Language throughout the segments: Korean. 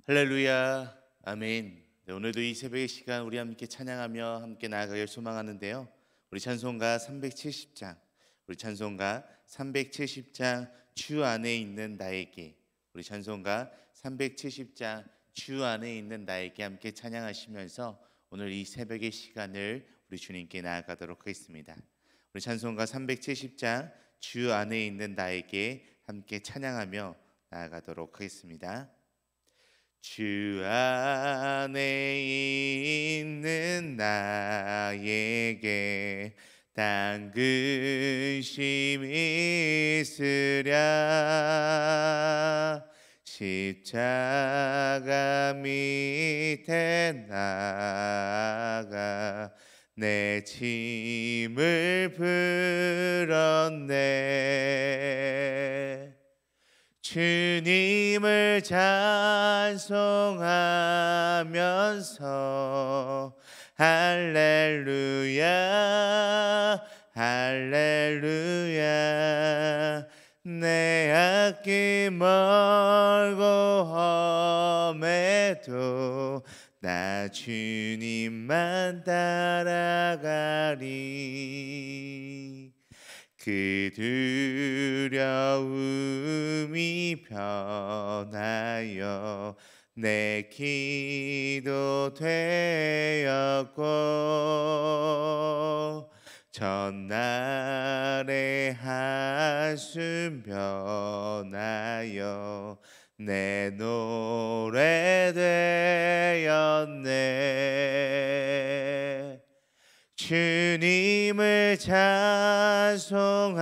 할렐루야, 아멘. 네, 오늘도 이 새벽의 시간 우리 함께 찬양하며 함께 나아가길 소망하는데요. 우리 찬송가 370장, 우리 찬송가 370장 주 안에 있는 나에게, 우리 찬송가 370장 주 안에 있는 나에게 함께 찬양하시면서 오늘 이 새벽의 시간을 우리 주님께 나아가도록 하겠습니다. 우리 찬송가 370장 주 안에 있는 나에게 함께 찬양하며 나아가도록 하겠습니다. 주 안에 있는 나에게 당근심 있으랴. 십자가 밑에 나가 내 짐을 풀었네. 주님을 찬송하면서 할렐루야 할렐루야. 내 앞길 멀고 험해도 나 주님만 따라가리. 그 두려움이 변하여 내 기도 되었고, 전날의 한숨 변하여 내 노래 되었네. 주님을 찬송하면서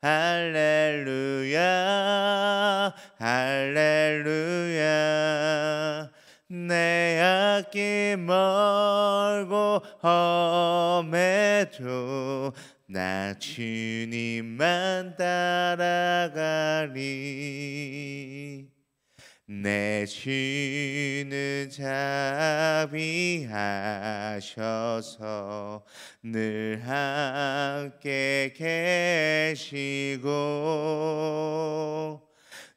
할렐루야 할렐루야. 내 앞길 멀고 험해도 나 주님만 따라가리. 내 주는 자비하셔서 늘 함께 계시고,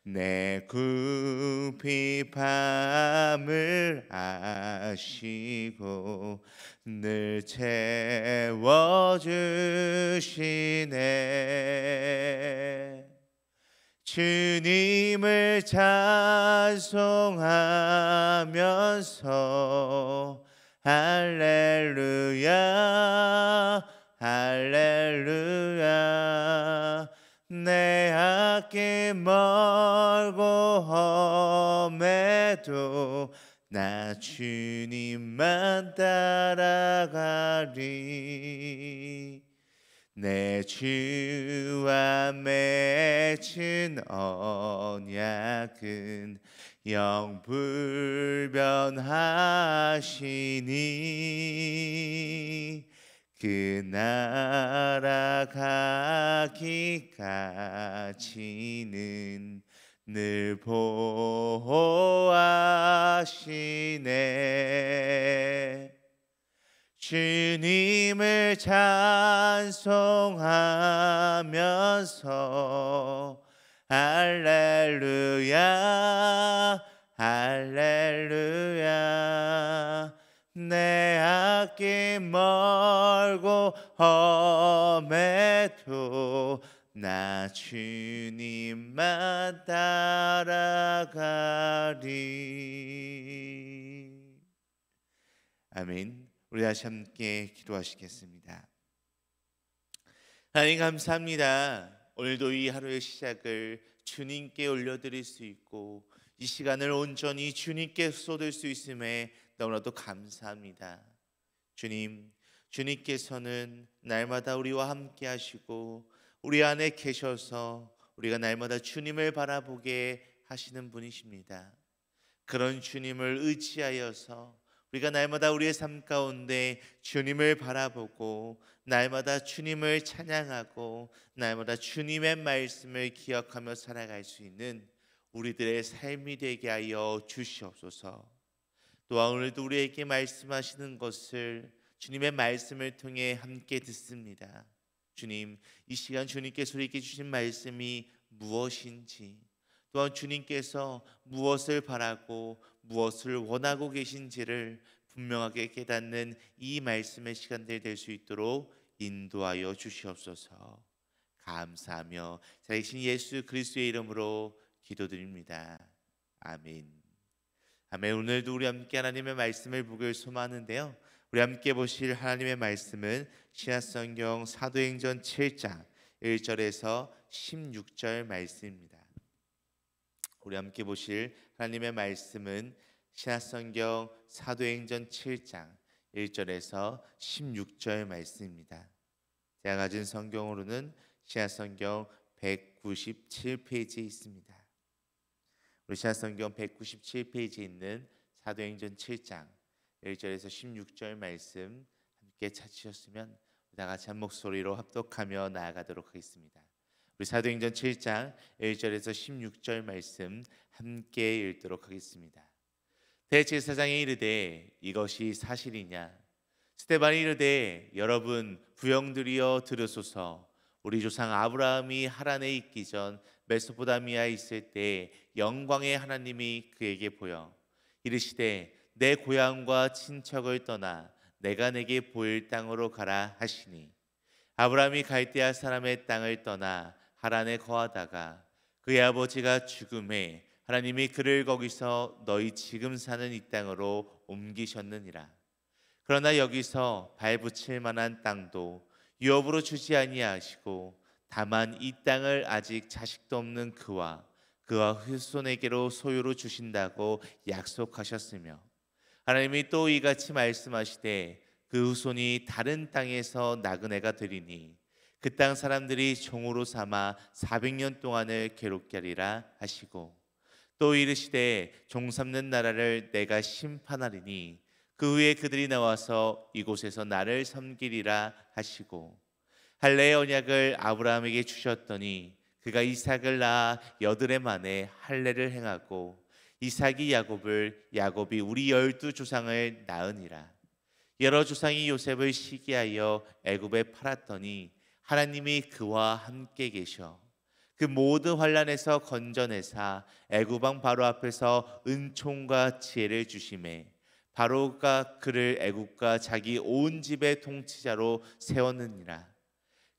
내 궁핍함을 아시고 늘 채워주시네. 주님을 찬송하면서 할렐루야 할렐루야. 내 앞길 멀고 험해도 나 주님만 따라가리. 내 주와 맺은 언약은 영불변하시니, 그 나라 가기까지는 늘 보호하시네. 주님을 찬송하면서 할렐루야 할렐루야. 내 앞길 멀고 험해도 나 주님만 따라가리. 아멘. 우리 다시 함께 기도하시겠습니다. 하나님 감사합니다. 오늘도 이 하루의 시작을 주님께 올려드릴 수 있고 이 시간을 온전히 주님께 쏟을 수 있음에 너무나도 감사합니다. 주님, 주님께서는 날마다 우리와 함께 하시고 우리 안에 계셔서 우리가 날마다 주님을 바라보게 하시는 분이십니다. 그런 주님을 의지하여서 우리가 날마다 우리의 삶 가운데 주님을 바라보고 날마다 주님을 찬양하고 날마다 주님의 말씀을 기억하며 살아갈 수 있는 우리들의 삶이 되게 하여 주시옵소서. 또한 오늘도 우리에게 말씀하시는 것을 주님의 말씀을 통해 함께 듣습니다. 주님, 이 시간 주님께서 우리에게 주신 말씀이 무엇인지, 또한 주님께서 무엇을 바라고 무엇을 원하고 계신지를 분명하게 깨닫는 이 말씀의 시간들 될 수 있도록 인도하여 주시옵소서. 감사하며 살아계신 예수 그리스도의 이름으로 기도드립니다. 아멘. 아멘. 오늘도 우리 함께 하나님의 말씀을 보길 소망하는데요, 우리 함께 보실 하나님의 말씀은 신약성경 사도행전 7장 1절에서 16절 말씀입니다. 우리 함께 보실 하나님의 말씀은 신약성경 사도행전 7장 1절에서 16절 말씀입니다. 제가 가진 성경으로는 신약성경 197페이지에 있습니다. 우리 신약성경 197페이지에 있는 사도행전 7장 1절에서 16절 말씀 함께 찾으셨으면 다 같이 한 목소리로 합독하며 나아가도록 하겠습니다. 우리 사도행전 7장 1절에서 16절 말씀 함께 읽도록 하겠습니다. 대제사장이 이르되 이것이 사실이냐? 스데반이 이르되 여러분 부형들이여 들으소서. 우리 조상 아브라함이 하란에 있기 전 메소포다미아에 있을 때 영광의 하나님이 그에게 보여 이르시되 내 고향과 친척을 떠나 내가 내게 보일 땅으로 가라 하시니, 아브라함이 갈대아 사람의 땅을 떠나 하란에 거하다가 그의 아버지가 죽음에 하나님이 그를 거기서 너희 지금 사는 이 땅으로 옮기셨느니라. 그러나 여기서 발붙일 만한 땅도 유업으로 주지 아니하시고 다만 이 땅을 아직 자식도 없는 그와 후손에게로 소유로 주신다고 약속하셨으며, 하나님이 또 이같이 말씀하시되 그 후손이 다른 땅에서 나그네가 되리니 그 땅 사람들이 종으로 삼아 400년 동안을 괴롭게 하리라 하시고, 또 이르시되 종 삼는 나라를 내가 심판하리니 그 후에 그들이 나와서 이곳에서 나를 섬기리라 하시고, 할례의 언약을 아브라함에게 주셨더니 그가 이삭을 낳아 8해 만에 할례를 행하고 이삭이 야곱을, 야곱이 우리 12조상을 낳으니라. 여러 조상이 요셉을 시기하여 애굽에 팔았더니 하나님이 그와 함께 계셔 그 모든 환난에서 건져내사 애굽 왕 바로 앞에서 은총과 지혜를 주심에 바로가 그를 애굽과 자기 온 집의 통치자로 세웠느니라.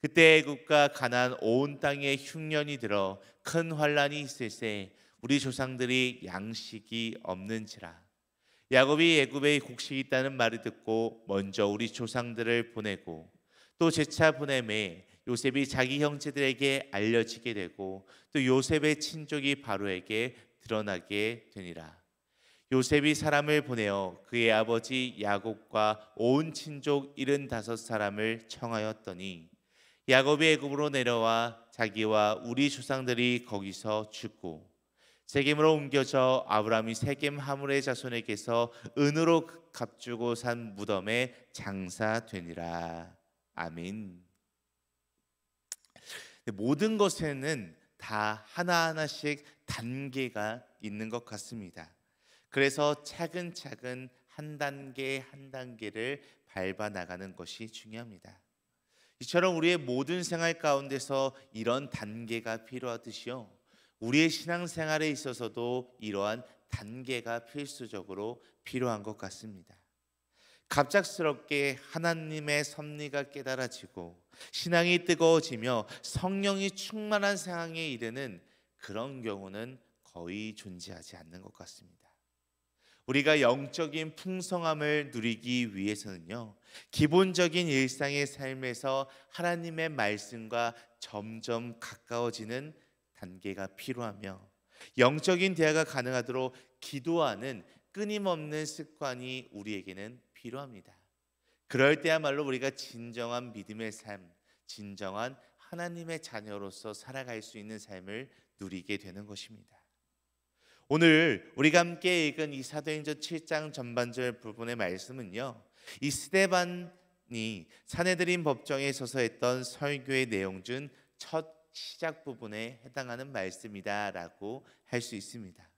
그때 애굽과 가나안 온 땅에 흉년이 들어 큰 환난이 있을세 우리 조상들이 양식이 없는지라. 야곱이 애굽에 곡식이 있다는 말을 듣고 먼저 우리 조상들을 보내고 또 재차 보내매 요셉이 자기 형제들에게 알려지게 되고 또 요셉의 친족이 바로에게 드러나게 되니라. 요셉이 사람을 보내어 그의 아버지 야곱과 온 친족 75사람을 청하였더니 야곱이 애굽으로 내려와 자기와 우리 조상들이 거기서 죽고 세겜으로 옮겨져 아브라함이 세겜 하물의 자손에게서 은으로 값주고 산 무덤에 장사되니라. 아멘. 모든 것에는 다 하나하나씩 단계가 있는 것 같습니다. 그래서 차근차근 한 단계 한 단계를 밟아 나가는 것이 중요합니다. 이처럼 우리의 모든 생활 가운데서 이런 단계가 필요하듯이요, 우리의 신앙생활에 있어서도 이러한 단계가 필수적으로 필요한 것 같습니다. 갑작스럽게 하나님의 섭리가 깨달아지고 신앙이 뜨거워지며 성령이 충만한 상황에 이르는 그런 경우는 거의 존재하지 않는 것 같습니다. 우리가 영적인 풍성함을 누리기 위해서는요, 기본적인 일상의 삶에서 하나님의 말씀과 점점 가까워지는 단계가 필요하며, 영적인 대화가 가능하도록 기도하는 끊임없는 습관이 우리에게는 필요합니다. 그럴 때야말로 우리가 진정한 믿음의 삶, 진정한 하나님의 자녀로서 살아갈 수 있는 삶을 누리게 되는 것입니다. 오늘 우리가 함께 읽은 이 사도행전 7장 전반절 부분의 말씀은요, 이 스데반이 사내들인 법정에 서서 했던 설교의 내용 중 첫 시작 부분에 해당하는 말씀이다라고 할 수 있습니다.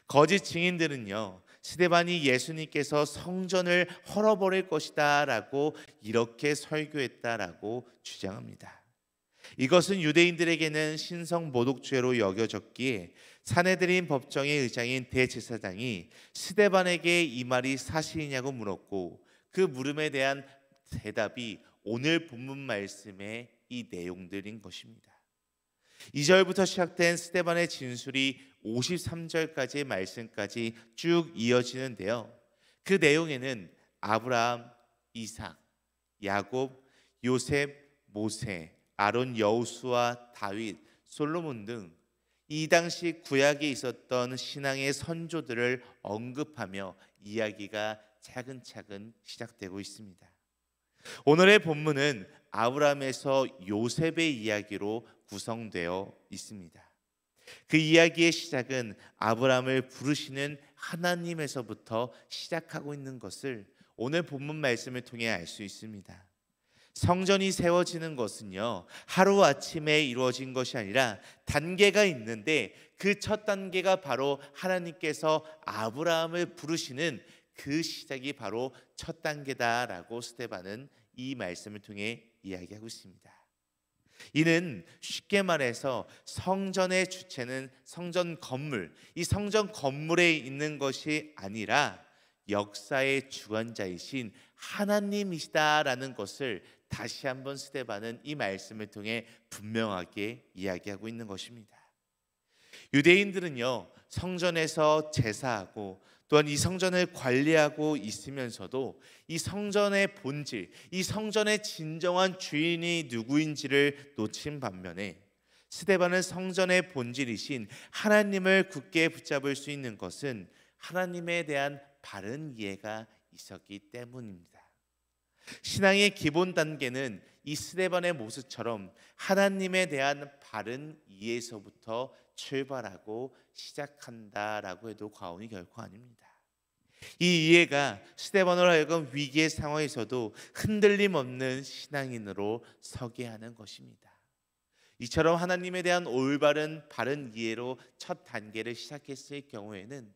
거짓 증인들은요, 스데반이 예수님께서 성전을 헐어버릴 것이다라고 이렇게 설교했다라고 주장합니다. 이것은 유대인들에게는 신성 모독죄로 여겨졌기에 사내들인 법정의 의장인 대제사장이 스데반에게 이 말이 사실이냐고 물었고, 그 물음에 대한 대답이 오늘 본문 말씀의 이 내용들인 것입니다. 2절부터 시작된 스데반의 진술이 53절까지의 말씀까지 쭉 이어지는데요. 그 내용에는 아브라함, 이삭, 야곱, 요셉, 모세, 아론, 여호수아, 다윗, 솔로몬 등 이 당시 구약에 있었던 신앙의 선조들을 언급하며 이야기가 차근차근 시작되고 있습니다. 오늘의 본문은 아브라함에서 요셉의 이야기로 구성되어 있습니다. 그 이야기의 시작은 아브라함을 부르시는 하나님에서부터 시작하고 있는 것을 오늘 본문 말씀을 통해 알 수 있습니다. 성전이 세워지는 것은요, 하루아침에 이루어진 것이 아니라 단계가 있는데, 그 첫 단계가 바로 하나님께서 아브라함을 부르시는 그 시작이 바로 첫 단계다라고 스데반은 이 말씀을 통해 이야기하고 있습니다. 이는 쉽게 말해서 성전의 주체는 성전 건물, 이 성전 건물에 있는 것이 아니라 역사의 주관자이신 하나님이시다라는 것을 다시 한번 스데반은 이 말씀을 통해 분명하게 이야기하고 있는 것입니다. 유대인들은요, 성전에서 제사하고 또한 이 성전을 관리하고 있으면서도 이 성전의 본질, 이 성전의 진정한 주인이 누구인지를 놓친 반면에, 스데반은 성전의 본질이신 하나님을 굳게 붙잡을 수 있는 것은 하나님에 대한 바른 이해가 있었기 때문입니다. 신앙의 기본 단계는 이 스데반의 모습처럼 하나님에 대한 바른 이해에서부터 출발하고 시작한다라고 해도 과언이 결코 아닙니다. 이 이해가 스데반으로 하여금 위기의 상황에서도 흔들림 없는 신앙인으로 서게 하는 것입니다. 이처럼 하나님에 대한 올바른 바른 이해로 첫 단계를 시작했을 경우에는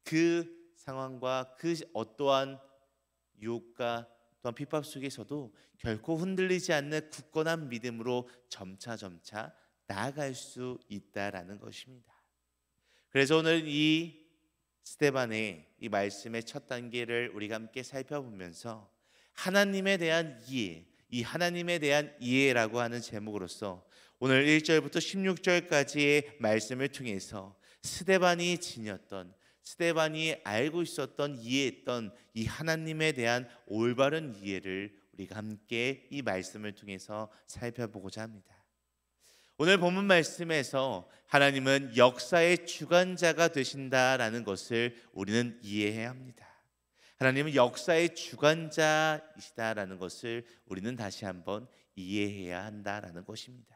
그 상황과 그 어떠한 유혹과 또한 핍박 속에서도 결코 흔들리지 않는 굳건한 믿음으로 점차 나아갈 수 있다라는 것입니다. 그래서 오늘 이 스데반의 이 말씀의 첫 단계를 우리가 함께 살펴보면서 하나님에 대한 이해, 이 하나님에 대한 이해라고 하는 제목으로서 오늘 1절부터 16절까지의 말씀을 통해서 스데반이 지녔던, 스데반이 알고 있었던, 이해했던 이 하나님에 대한 올바른 이해를 우리가 함께 이 말씀을 통해서 살펴보고자 합니다. 오늘 본문 말씀에서 하나님은 역사의 주관자가 되신다라는 것을 우리는 이해해야 합니다. 하나님은 역사의 주관자이시다라는 것을 우리는 다시 한번 이해해야 한다라는 것입니다.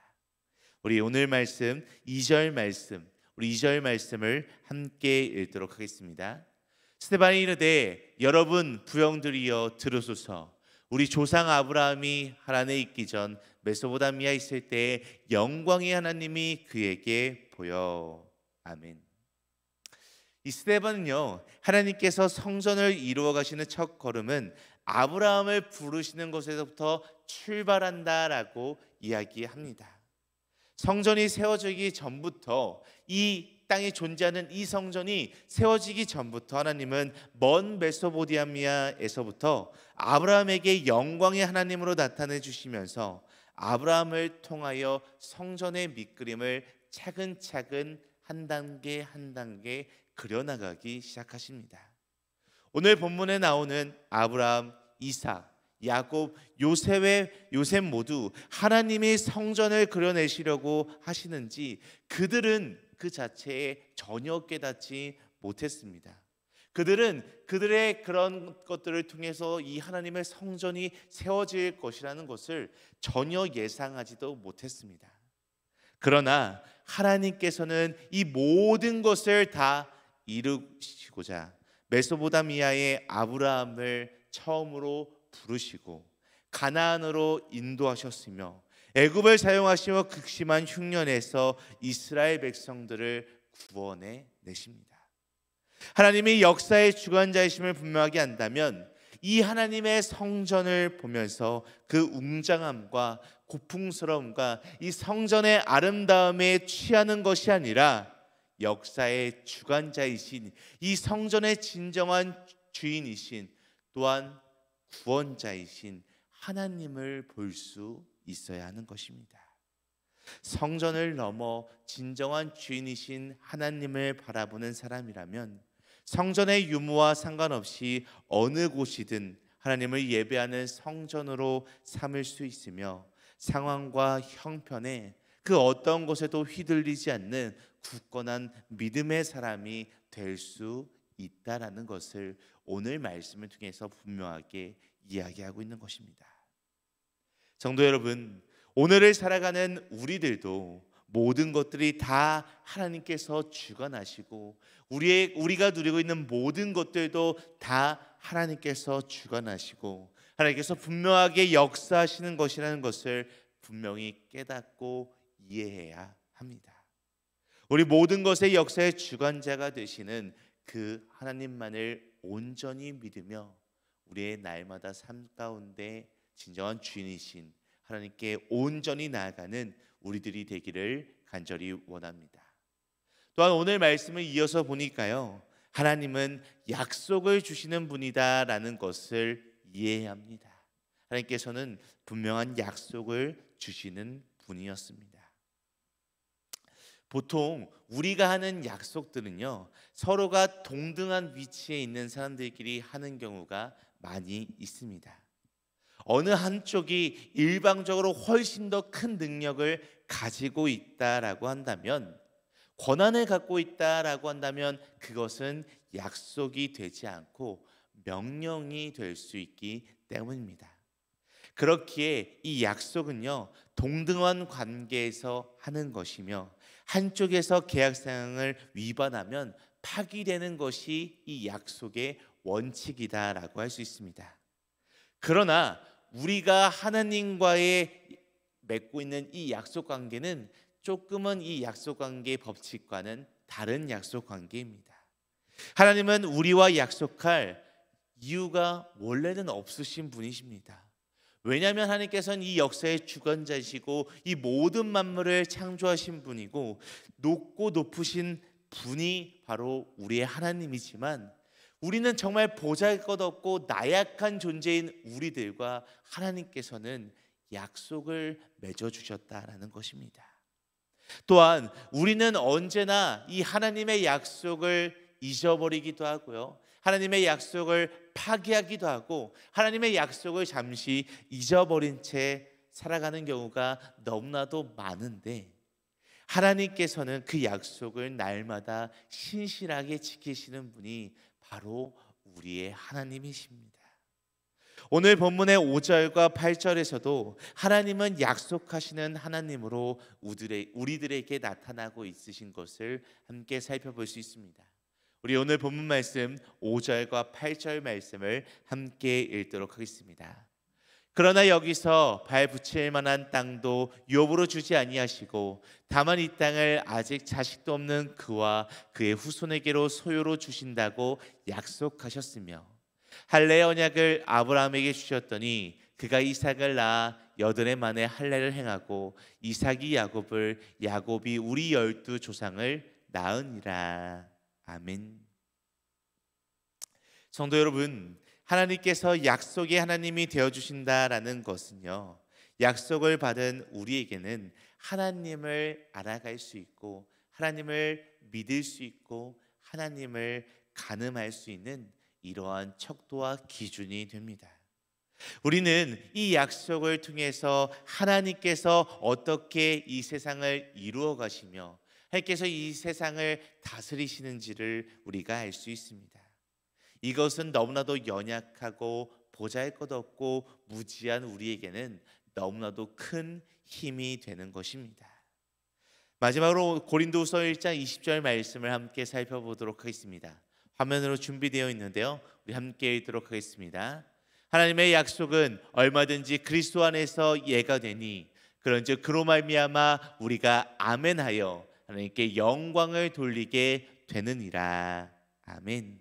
우리 오늘 말씀 2절 말씀, 우리 2절 말씀을 함께 읽도록 하겠습니다. 스데반이 이르되 여러분 부형들이여 들으소서. 우리 조상 아브라함이 하란에 있기 전 메소포타미아에 있을 때 영광의 하나님이 그에게 보여. 아멘. 이 스데반은요, 하나님께서 성전을 이루어 가시는 첫 걸음은 아브라함을 부르시는 것에서부터 출발한다라고 이야기합니다. 성전이 세워지기 전부터, 이 땅에 존재하는 이 성전이 세워지기 전부터 하나님은 먼 메소포타미아에서부터 아브라함에게 영광의 하나님으로 나타내 주시면서 아브라함을 통하여 성전의 밑그림을 차근차근 한 단계 한 단계 그려나가기 시작하십니다. 오늘 본문에 나오는 아브라함, 이삭, 야곱, 요셉 모두 하나님이 성전을 그려내시려고 하시는지 그들은 그 자체에 전혀 깨닫지 못했습니다. 그들은 그들의 그런 것들을 통해서 이 하나님의 성전이 세워질 것이라는 것을 전혀 예상하지도 못했습니다. 그러나 하나님께서는 이 모든 것을 다 이루시고자 메소포타미아의 아브라함을 처음으로 부르시고 가나안으로 인도하셨으며 애굽을 사용하시며 극심한 흉년에서 이스라엘 백성들을 구원해 내십니다. 하나님이 역사의 주관자이심을 분명하게 한다면 이 하나님의 성전을 보면서 그 웅장함과 고풍스러움과 이 성전의 아름다움에 취하는 것이 아니라 역사의 주관자이신, 이 성전의 진정한 주인이신, 또한 구원자이신 하나님을 볼 수 있어야 하는 것입니다. 성전을 넘어 진정한 주인이신 하나님을 바라보는 사람이라면 성전의 유무와 상관없이 어느 곳이든 하나님을 예배하는 성전으로 삼을 수 있으며, 상황과 형편에 그 어떤 것에도 휘둘리지 않는 굳건한 믿음의 사람이 될 수 있다라는 것을 오늘 말씀을 통해서 분명하게 이야기하고 있는 것입니다. 성도 여러분, 오늘을 살아가는 우리들도 모든 것들이 다 하나님께서 주관하시고, 우리가 누리고 있는 모든 것들도 다 하나님께서 주관하시고 하나님께서 분명하게 역사하시는 것이라는 것을 분명히 깨닫고 이해해야 합니다. 우리 모든 것의 역사의 주관자가 되시는 그 하나님만을 온전히 믿으며 우리의 날마다 삶 가운데 진정한 주인이신 하나님께 온전히 나아가는 우리들이 되기를 간절히 원합니다. 또한 오늘 말씀을 이어서 보니까요, 하나님은 약속을 주시는 분이다라는 것을 이해해야 합니다. 하나님께서는 분명한 약속을 주시는 분이었습니다. 보통 우리가 하는 약속들은요, 서로가 동등한 위치에 있는 사람들끼리 하는 경우가 많이 있습니다. 어느 한쪽이 일방적으로 훨씬 더 큰 능력을 가지고 있다라고 한다면, 권한을 갖고 있다라고 한다면 그것은 약속이 되지 않고 명령이 될 수 있기 때문입니다. 그렇기에 이 약속은요, 동등한 관계에서 하는 것이며, 한쪽에서 계약 사항을 위반하면 파기되는 것이 이 약속의 원칙이다라고 할 수 있습니다. 그러나 우리가 하나님과의 맺고 있는 이 약속 관계는 조금은 이 약속 관계의 법칙과는 다른 약속 관계입니다. 하나님은 우리와 약속할 이유가 원래는 없으신 분이십니다. 왜냐하면 하나님께서는 이 역사의 주관자이시고 이 모든 만물을 창조하신 분이고, 높고 높으신 분이 바로 우리의 하나님이지만, 우리는 정말 보잘것없고 나약한 존재인 우리들과 하나님께서는 약속을 맺어주셨다라는 것입니다. 또한 우리는 언제나 이 하나님의 약속을 잊어버리기도 하고요, 하나님의 약속을 파기하기도 하고, 하나님의 약속을 잠시 잊어버린 채 살아가는 경우가 너무나도 많은데, 하나님께서는 그 약속을 날마다 신실하게 지키시는 분이 바로 우리의 하나님이십니다. 오늘 본문의 5절과 8절에서도 하나님은 약속하시는 하나님으로 우리들에게 나타나고 있으신 것을 함께 살펴볼 수 있습니다. 우리 오늘 본문 말씀 5절과 8절 말씀을 함께 읽도록 하겠습니다. 그러나 여기서 발 붙일 만한 땅도 유업으로 주지 아니하시고, 다만 이 땅을 아직 자식도 없는 그와 그의 후손에게로 소유로 주신다고 약속하셨으며, 할례 언약을 아브라함에게 주셨더니 그가 이삭을 낳아 8해 만에 할례를 행하고, 이삭이 야곱을, 야곱이 우리 12조상을 낳으니라. 아멘. 성도 여러분, 하나님께서 약속의 하나님이 되어주신다라는 것은요, 약속을 받은 우리에게는 하나님을 알아갈 수 있고, 하나님을 믿을 수 있고, 하나님을 가늠할 수 있는 이러한 척도와 기준이 됩니다. 우리는 이 약속을 통해서 하나님께서 어떻게 이 세상을 이루어 가시며 하나님께서 이 세상을 다스리시는지를 우리가 알 수 있습니다. 이것은 너무나도 연약하고 보잘것없고 무지한 우리에게는 너무나도 큰 힘이 되는 것입니다. 마지막으로 고린도후서 1장 20절 말씀을 함께 살펴보도록 하겠습니다. 화면으로 준비되어 있는데요, 우리 함께 읽도록 하겠습니다. 하나님의 약속은 얼마든지 그리스도 안에서 예가 되니, 그런즉 그로 말미암아 우리가 아멘하여 하나님께 영광을 돌리게 되느니라. 아멘.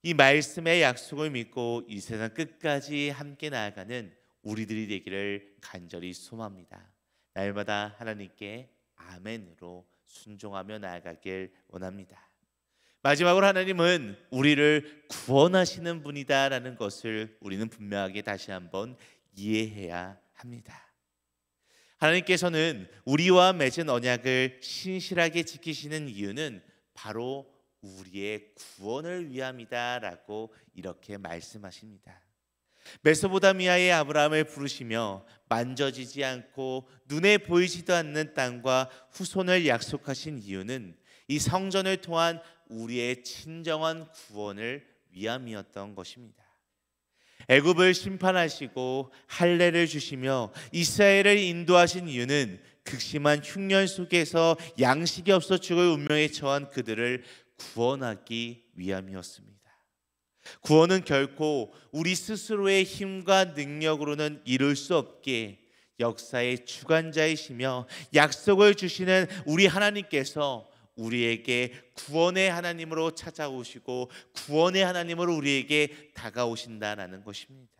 이 말씀의 약속을 믿고 이 세상 끝까지 함께 나아가는 우리들이 되기를 간절히 소망합니다. 날마다 하나님께 아멘으로 순종하며 나아가길 원합니다. 마지막으로 하나님은 우리를 구원하시는 분이다라는 것을 우리는 분명하게 다시 한번 이해해야 합니다. 하나님께서는 우리와 맺은 언약을 신실하게 지키시는 이유는 바로 우리의 구원을 위함이다라고 이렇게 말씀하십니다. 메소포타미아의 아브라함을 부르시며 만져지지 않고 눈에 보이지도 않는 땅과 후손을 약속하신 이유는 이 성전을 통한 우리의 진정한 구원을 위함이었던 것입니다. 애굽을 심판하시고 할례를 주시며 이스라엘을 인도하신 이유는 극심한 흉년 속에서 양식이 없어 죽을 운명에 처한 그들을 구원하기 위함이었습니다. 구원은 결코 우리 스스로의 힘과 능력으로는 이룰 수 없게 역사의 주관자이시며 약속을 주시는 우리 하나님께서 우리에게 구원의 하나님으로 찾아오시고 구원의 하나님으로 우리에게 다가오신다라는 것입니다.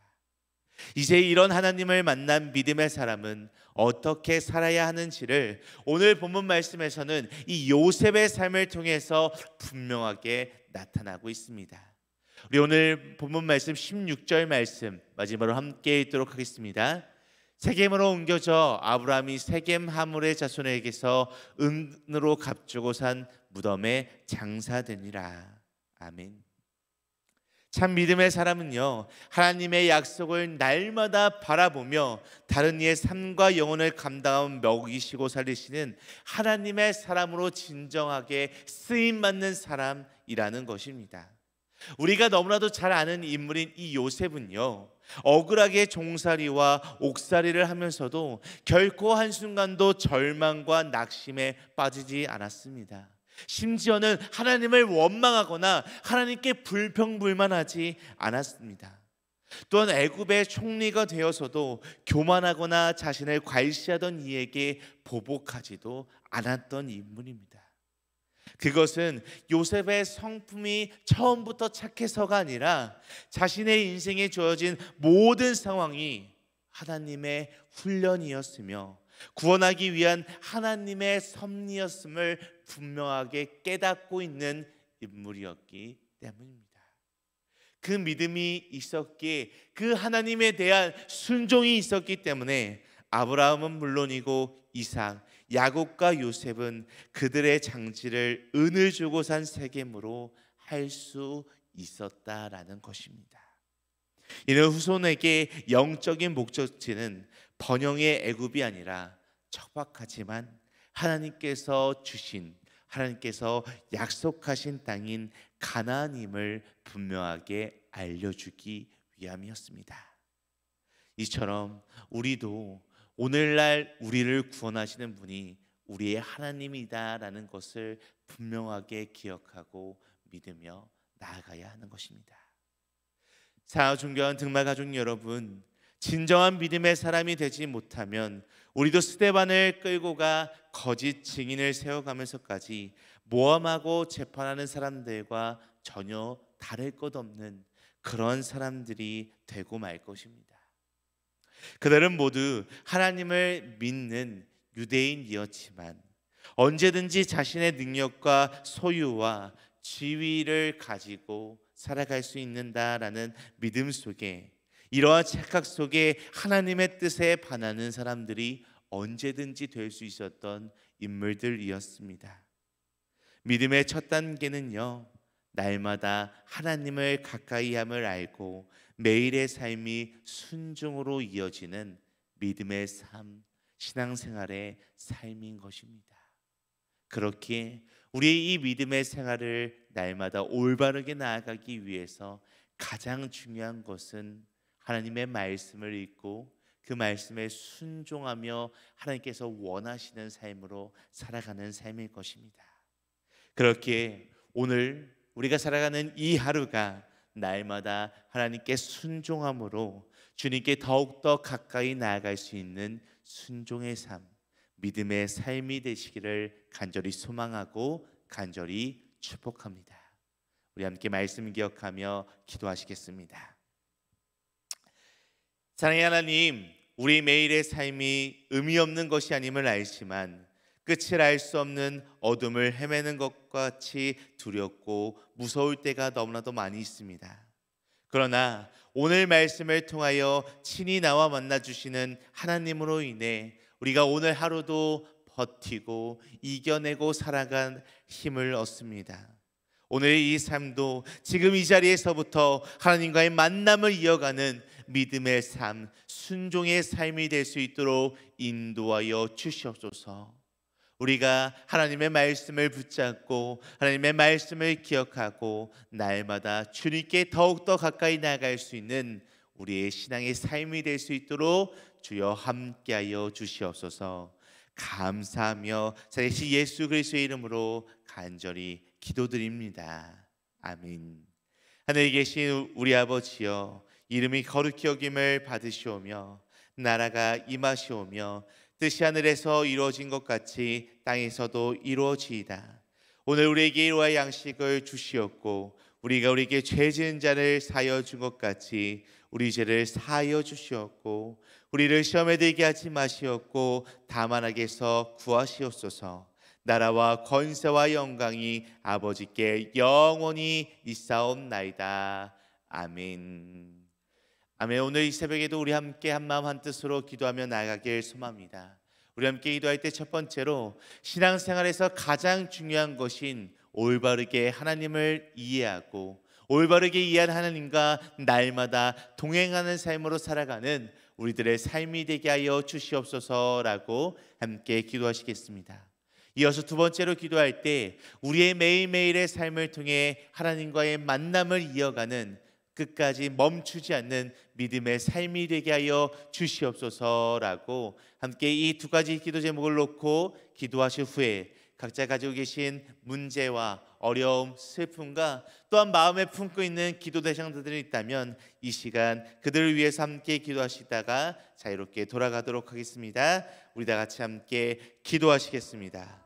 이제 이런 하나님을 만난 믿음의 사람은 어떻게 살아야 하는지를 오늘 본문 말씀에서는 이 요셉의 삶을 통해서 분명하게 나타나고 있습니다. 우리 오늘 본문 말씀 16절 말씀 마지막으로 함께 읽도록 하겠습니다. 세겜으로 옮겨져 아브라함이 세겜 하물의 자손에게서 은으로 값주고 산 무덤에 장사되니라. 아멘. 참 믿음의 사람은요, 하나님의 약속을 날마다 바라보며 다른 이의 삶과 영혼을 감당하며 먹이시고 살리시는 하나님의 사람으로 진정하게 쓰임받는 사람이라는 것입니다. 우리가 너무나도 잘 아는 인물인 이 요셉은요, 억울하게 종살이와 옥살이를 하면서도 결코 한순간도 절망과 낙심에 빠지지 않았습니다. 심지어는 하나님을 원망하거나 하나님께 불평불만하지 않았습니다. 또한 애굽의 총리가 되어서도 교만하거나 자신을 괄시하던 이에게 보복하지도 않았던 인물입니다. 그것은 요셉의 성품이 처음부터 착해서가 아니라 자신의 인생에 주어진 모든 상황이 하나님의 훈련이었으며 구원하기 위한 하나님의 섭리였음을 분명하게 깨닫고 있는 인물이었기 때문입니다. 그 믿음이 있었기에 그 하나님에 대한 순종이 있었기 때문에 아브라함은 물론이고 이삭, 야곱과 요셉은 그들의 장지를 은을 주고 산 세겜으로 할 수 있었다라는 것입니다. 이는 후손에게 영적인 목적지는 번영의 애굽이 아니라 척박하지만 하나님께서 주신, 하나님께서 약속하신 땅인 가나안임을 분명하게 알려주기 위함이었습니다. 이처럼 우리도 오늘날 우리를 구원하시는 분이 우리의 하나님이다라는 것을 분명하게 기억하고 믿으며 나아가야 하는 것입니다. 사랑하는 존경하는 등말가족 여러분, 진정한 믿음의 사람이 되지 못하면 우리도 스데반을 끌고 가 거짓 증인을 세워가면서까지 모함하고 재판하는 사람들과 전혀 다를 것 없는 그런 사람들이 되고 말 것입니다. 그들은 모두 하나님을 믿는 유대인이었지만 언제든지 자신의 능력과 소유와 지위를 가지고 살아갈 수 있는다라는 믿음 속에, 이러한 착각 속에 하나님의 뜻에 반하는 사람들이 언제든지 될 수 있었던 인물들이었습니다. 믿음의 첫 단계는요, 날마다 하나님을 가까이 함을 알고 매일의 삶이 순종으로 이어지는 믿음의 삶, 신앙생활의 삶인 것입니다. 그렇기에 우리의 이 믿음의 생활을 날마다 올바르게 나아가기 위해서 가장 중요한 것은 하나님의 말씀을 읽고 그 말씀에 순종하며 하나님께서 원하시는 삶으로 살아가는 삶일 것입니다. 그렇기에 오늘 우리가 살아가는 이 하루가 날마다 하나님께 순종함으로 주님께 더욱더 가까이 나아갈 수 있는 순종의 삶, 믿음의 삶이 되시기를 간절히 소망하고 간절히 축복합니다. 우리 함께 말씀 기억하며 기도하시겠습니다. 사랑의 하나님, 우리 매일의 삶이 의미 없는 것이 아님을 알지만 끝을 알 수 없는 어둠을 헤매는 것과 같이 두렵고 무서울 때가 너무나도 많이 있습니다. 그러나 오늘 말씀을 통하여 친히 나와 만나 주시는 하나님으로 인해 우리가 오늘 하루도 버티고 이겨내고 살아간 힘을 얻습니다. 오늘 이 삶도 지금 이 자리에서부터 하나님과의 만남을 이어가는 믿음의 삶, 순종의 삶이 될 수 있도록 인도하여 주시옵소서. 우리가 하나님의 말씀을 붙잡고 하나님의 말씀을 기억하고 날마다 주님께 더욱더 가까이 나아갈 수 있는 우리의 신앙의 삶이 될 수 있도록 주여 함께하여 주시옵소서. 감사하며 살아계신 예수 그리스도의 이름으로 간절히 기도드립니다. 아멘. 하늘에 계신 우리 아버지여, 이름이 거룩히 여김을 받으시오며 나라가 임하시오며 뜻이 하늘에서 이루어진 것 같이 땅에서도 이루어지이다. 오늘 우리에게 일용할 양식을 주시옵고 우리가 우리에게 죄 지은 자를 사하여 준 것 같이 우리 죄를 사하여 주시옵고 우리를 시험에 들게 하지 마시옵고 다만 악에서 구하시옵소서. 나라와 권세와 영광이 아버지께 영원히 있사옵나이다. 아멘. 아멘. 오늘 이 새벽에도 우리 함께 한마음 한뜻으로 기도하며 나아가길 소망합니다. 우리 함께 기도할 때 첫 번째로 신앙생활에서 가장 중요한 것인 올바르게 하나님을 이해하고 올바르게 이해한 하나님과 날마다 동행하는 삶으로 살아가는 우리들의 삶이 되게 하여 주시옵소서라고 함께 기도하시겠습니다. 이어서 두 번째로 기도할 때 우리의 매일매일의 삶을 통해 하나님과의 만남을 이어가는 끝까지 멈추지 않는 믿음의 삶이 되게 하여 주시옵소서라고 함께 이 두 가지 기도 제목을 놓고 기도하신 후에 각자 가지고 계신 문제와 어려움, 슬픔과 또한 마음에 품고 있는 기도 대상들이 있다면 이 시간 그들을 위해서 함께 기도하시다가 자유롭게 돌아가도록 하겠습니다. 우리 다 같이 함께 기도하시겠습니다.